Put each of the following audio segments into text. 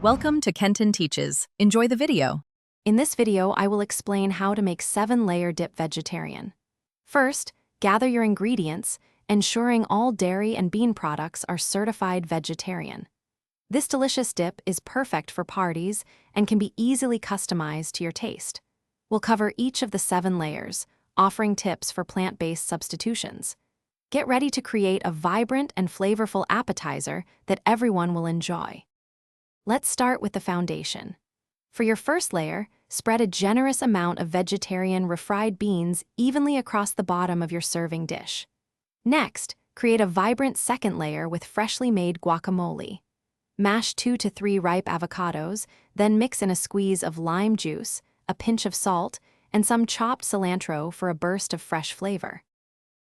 Welcome to Kenton Teaches. Enjoy the video. In this video, I will explain how to make 7-layer dip vegetarian. First, gather your ingredients, ensuring all dairy and bean products are certified vegetarian. This delicious dip is perfect for parties and can be easily customized to your taste. We'll cover each of the 7 layers, offering tips for plant-based substitutions. Get ready to create a vibrant and flavorful appetizer that everyone will enjoy. Let's start with the foundation. For your first layer, spread a generous amount of vegetarian refried beans evenly across the bottom of your serving dish. Next, create a vibrant second layer with freshly made guacamole. Mash 2 to 3 ripe avocados, then mix in a squeeze of lime juice, a pinch of salt, and some chopped cilantro for a burst of fresh flavor.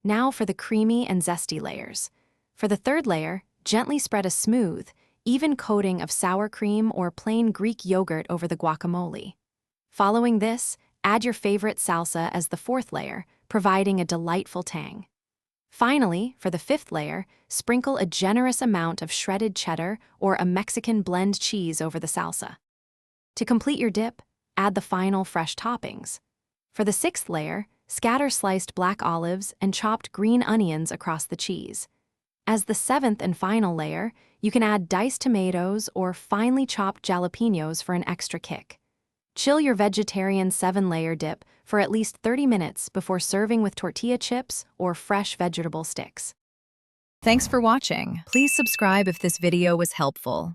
Now for the creamy and zesty layers. For the third layer, gently spread a smooth, even coating of sour cream or plain Greek yogurt over the guacamole. Following this, add your favorite salsa as the fourth layer, providing a delightful tang. Finally, for the fifth layer, sprinkle a generous amount of shredded cheddar or a Mexican blend cheese over the salsa. To complete your dip, add the final fresh toppings. For the sixth layer, scatter sliced black olives and chopped green onions across the cheese. As the seventh and final layer, you can add diced tomatoes or finely chopped jalapenos for an extra kick. Chill your vegetarian 7-layer dip for at least 30 minutes before serving with tortilla chips or fresh vegetable sticks. Thanks for watching. Please subscribe if this video was helpful.